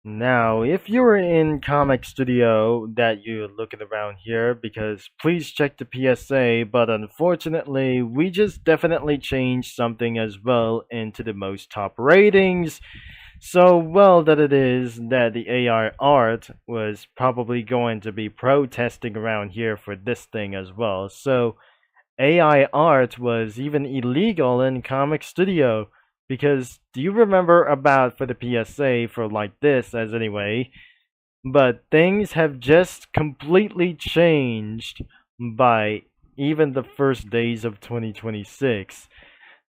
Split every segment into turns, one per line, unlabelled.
Now, if you're in Comic Studio that you're looking around here, because please check the PSA, but unfortunately, we just definitely changed something as well into the most top ratings. So well that it is that the AI art was probably going to be protesting around here for this thing as well. So AI art was even illegal in Comic Studio because do you remember about for the PSA for like this as anyway, but things have just completely changed by even the first days of 2026.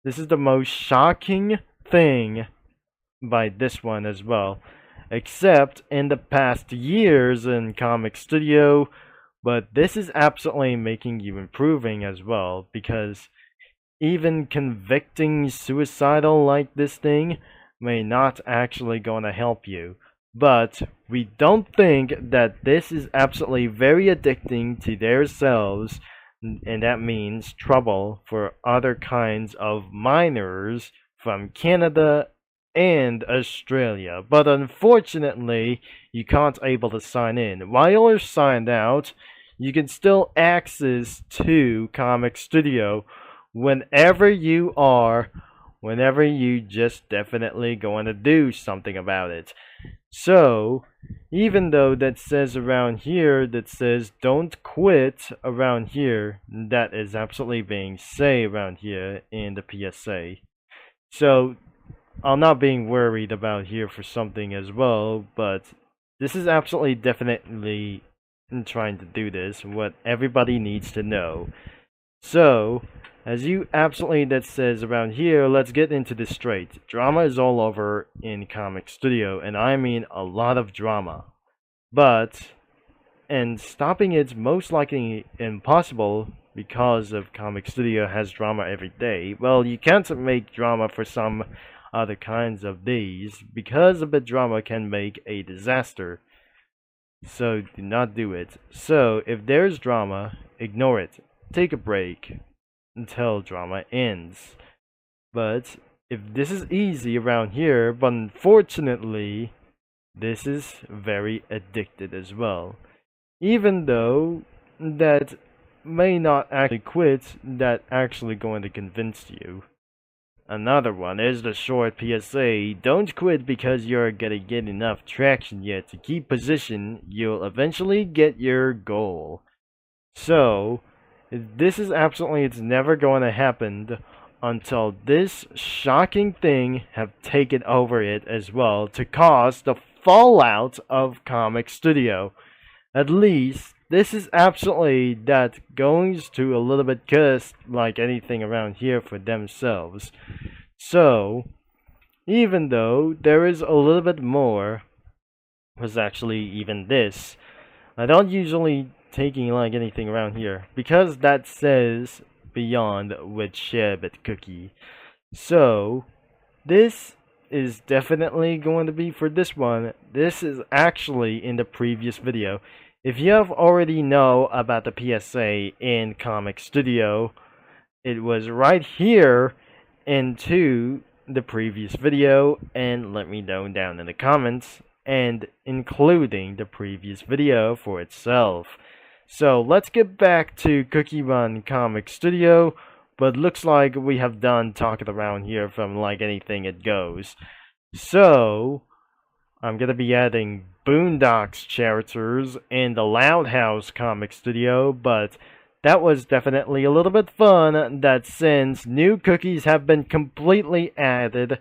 This is the most shocking thing by this one as well, except in the past years in Comic Studio, but this is absolutely making you improving as well because even convicting suicidal like this thing may not actually gonna help you. But we don't think that this is absolutely very addicting to themselves, and that means trouble for other kinds of minors from Canada and Australia. But unfortunately, you can't able to sign in. While you're signed out, you can still access to Comic Studio whenever you are, whenever you just definitely going to do something about it. So, even though that says around here, that says don't quit around here, that is absolutely being say around here in the PSA. So, I'm not being worried about here for something as well, but this is absolutely definitely trying to do this, what everybody needs to know. So, as you absolutely that says around here, let's get into this straight. Drama is all over in Comic Studio, and I mean a lot of drama. But, and stopping it's most likely impossible because of Comic Studio has drama every day. Well, you can't make drama for some other kinds of days because a bit drama can make a disaster. So do not do it. So if there's drama, ignore it. Take a break until drama ends. But if this is easy around here, but unfortunately, this is very addicted as well. Even though that may not actually quit, that actually going to convince you. Another one is the short PSA. Don't quit because you're gonna get enough traction yet to keep position. You'll eventually get your goal. So, this is absolutely, it's never going to happen until this shocking thing have taken over it as well to cause the fallout of Comic Studio. At least, this is absolutely that goes to a little bit cursed like anything around here for themselves. So, even though there is a little bit more, was actually even this. I don't usually taking like anything around here because that says beyond with sherbet cookie. So this is definitely going to be for this one. This is actually in the previous video. If you have already know about the PSA in Comic Studio, it was right here into the previous video, and let me know down in the comments and including the previous video for itself. So let's get back to Cookie Run Comic Studio, but looks like we have done talking around here from like anything it goes. So I'm gonna be adding Boondocks characters in the Loud House Comic Studio, but that was definitely a little bit fun that since new cookies have been completely added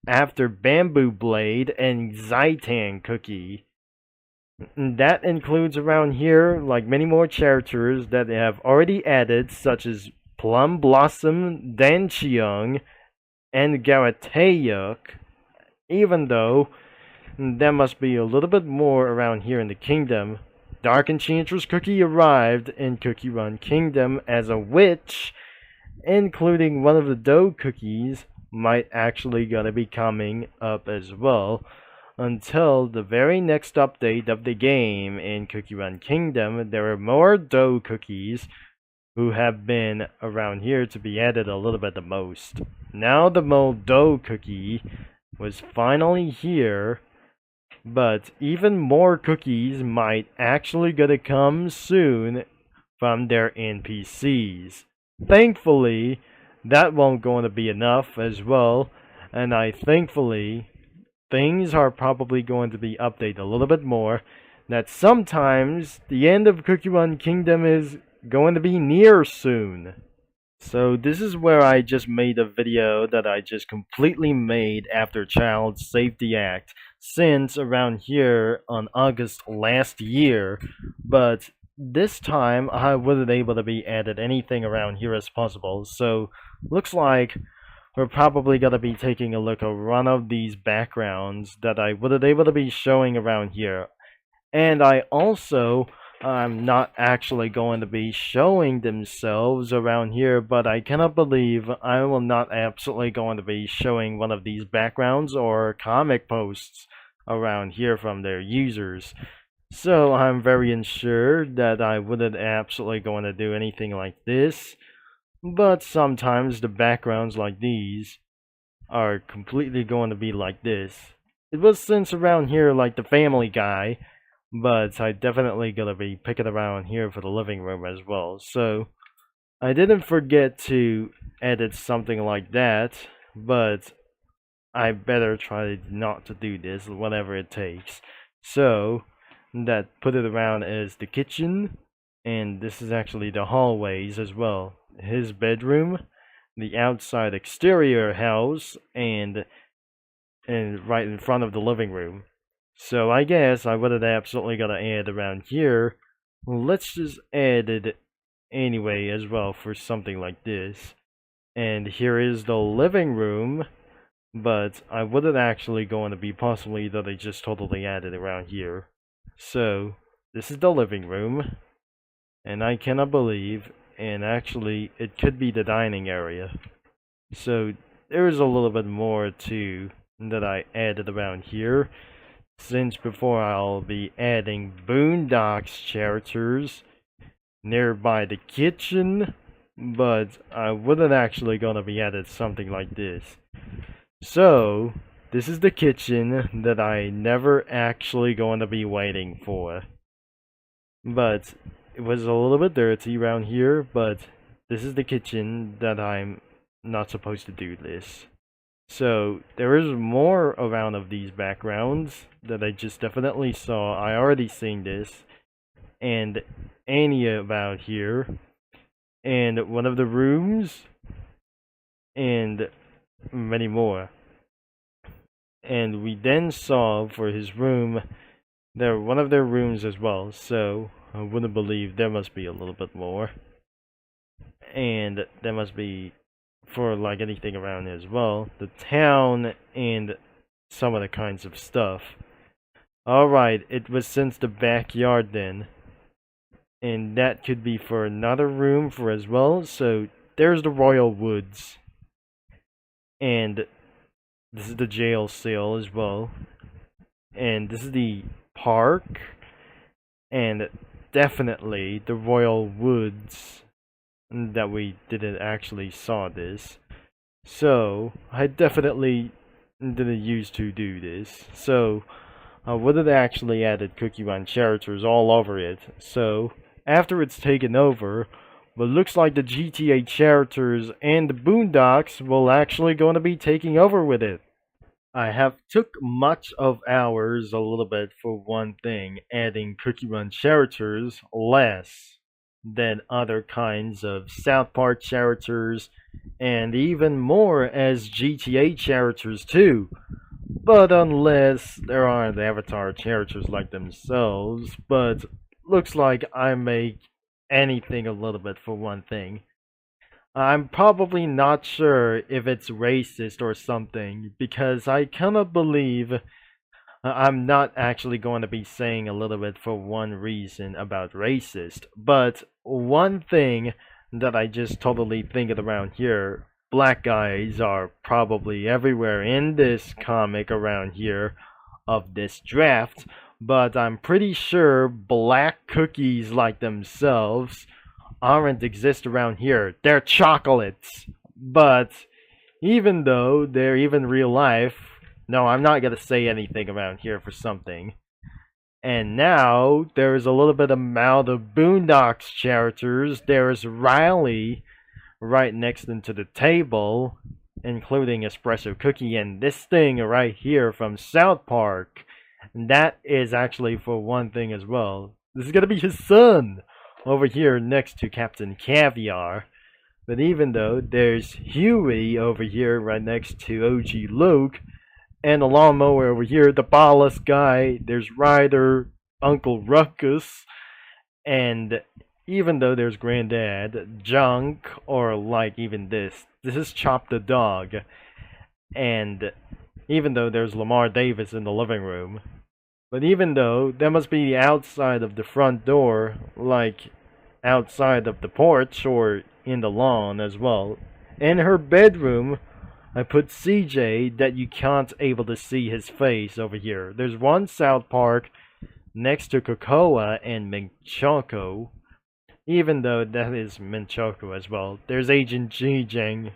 after Bamboo Blade and Zaitan Cookie. That includes around here like many more characters that they have already added, such as Plum Blossom, Danchiyoung, and Garatayuk, even though there must be a little bit more around here in the kingdom. Dark Enchantress Cookie arrived in Cookie Run Kingdom as a witch, including one of the dough cookies might actually gonna be coming up as well until the very next update of the game in Cookie Run Kingdom. There are more dough cookies who have been around here to be added a little bit the most. Now the mole dough cookie was finally here. but even more cookies might actually gonna come soon from their NPCs. Thankfully, that won't going to be enough as well, and thankfully things are probably going to be updated a little bit more. That sometimes the end of Cookie Run Kingdom is going to be near soon. So this is where I just made a video that I just completely made after Child Safety Act since around here on August last year, but this time I wasn't able to be added anything around here as possible, so looks like we're probably gonna be taking a look at one of these backgrounds that I wasn't able to be showing around here. And I'm not actually going to be showing themselves around here, but I cannot believe I will not absolutely going to be showing one of these backgrounds or comic posts around here from their users. So I'm very unsure that I wouldn't absolutely going to do anything like this, but sometimes the backgrounds like these are completely going to be like this. It was since around here like the Family Guy, but I definitely gonna be picking around here for the living room as well. So I didn't forget to edit something like that, but I better try not to do this, whatever it takes. So that put it around as the kitchen, and this is actually the hallways as well. His bedroom, the outside exterior house, and right in front of the living room. So I guess I would have absolutely got to add around here. Let's just add it anyway as well for something like this. And here is the living room, but I wouldn't actually going to be possibly that I just totally added around here. So this is the living room, and I cannot believe, and actually it could be the dining area. So there is a little bit more too that I added around here, since before I'll be adding Boondocks characters nearby the kitchen, but I wasn't actually gonna be added something like this. So this is the kitchen that I never actually going to be waiting for, but it was a little bit dirty around here, but this is the kitchen that I'm not supposed to do this. So there is more around of these backgrounds that I just definitely saw. I already seen this, and Annie about here, and one of the rooms, and many more. And we then saw for his room, one of their rooms as well. So I wouldn't believe there must be a little bit more, and there must be for like anything around as well, the town and some of the kinds of stuff. Alright, it was since the backyard then, and that could be for another room for as well. So there's the Royal Woods, and this is the jail cell as well, and this is the park, and definitely the Royal Woods that we didn't actually saw this. So I definitely didn't use to do this. So I would have actually added Cookie Run characters all over it. So after it's taken over, but looks like the GTA characters and the Boondocks will actually going to be taking over with it. I have took much of hours a little bit for one thing, adding Cookie Run characters less than other kinds of South Park characters, and even more as GTA characters too. But unless there aren't avatar characters like themselves, but looks like I make anything a little bit for one thing. I'm probably not sure if it's racist or something, because I cannot believe I'm not actually going to be saying a little bit for one reason about racist, but one thing that I just totally think of around here, black guys are probably everywhere in this comic around here of this draft, but I'm pretty sure black cookies like themselves aren't exist around here. They're chocolates, but even though they're even real life, No, I'm not gonna say anything around here for something. And now there's a little bit amount of Boondocks characters. There's Riley right next into the table, including Espresso Cookie and this thing right here from South Park. And that is actually for one thing as well. This is gonna be his son over here next to Captain Caviar. But even though there's Huey over here right next to OG Luke, and the lawnmower over here, the ballless guy, there's Ryder, Uncle Ruckus, and even though there's Granddad, Junk, or like even this is Chop the dog, and even though there's Lamar Davis in the living room, but even though that must be outside of the front door, like outside of the porch or in the lawn as well. In her bedroom, I put CJ that you can't able to see his face over here. There's one South Park next to Cocoa and Minchoko. Even though that is Minchoko as well. There's Agent Jijang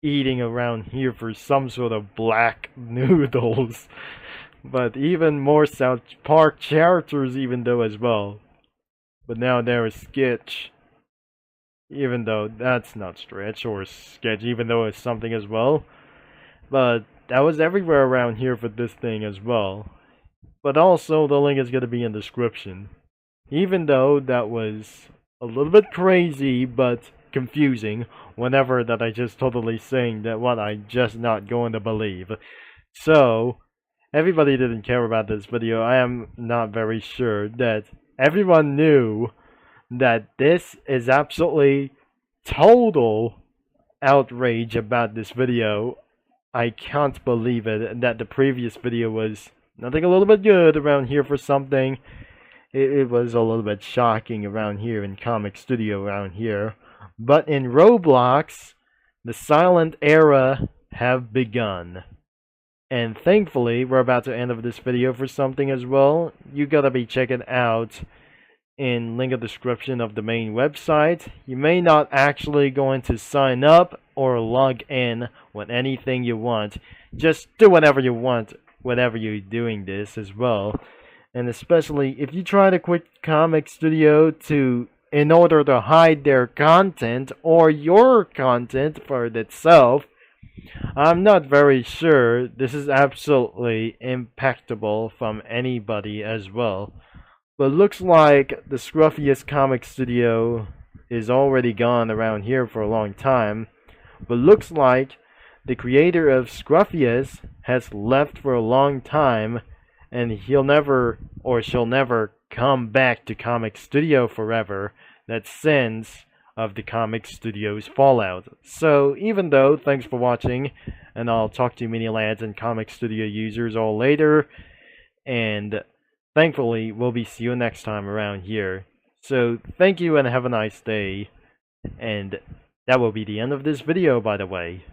eating around here for some sort of black noodles. But even more South Park characters even though as well. But now there is Sketch. Even though that's not Stretch or Sketch, even though it's something as well. But that was everywhere around here for this thing as well. But also the link is going to be in the description. Even though that was a little bit crazy but confusing whenever that I just totally saying that what I just not going to believe. So, everybody didn't care about this video. I am not very sure that everyone knew that this is absolutely total outrage about this video. I can't believe it that the previous video was nothing a little bit good around here for something. It was a little bit shocking around here in Comic Studio around here. But in Roblox, the silent era have begun. And thankfully, we're about to end of this video for something as well. You gotta be checking out in link in the description of the main website. You may not actually going to sign up or log in with anything you want. Just do whatever you want whenever you're doing this as well. And especially if you try to quit Comic Studio in order to hide their content or your content for itself, I'm not very sure this is absolutely impactable from anybody as well. But looks like the Scruffiest Comic Studio is already gone around here for a long time. But looks like the creator of Scruffiest has left for a long time, and he'll never or she'll never come back to Comic Studio forever. That's since of the Comic Studio's fallout. So even though, thanks for watching, and I'll talk to you many lads and Comic Studio users all later, and thankfully we'll be see you next time around here. So thank you and have a nice day, and that will be the end of this video by the way.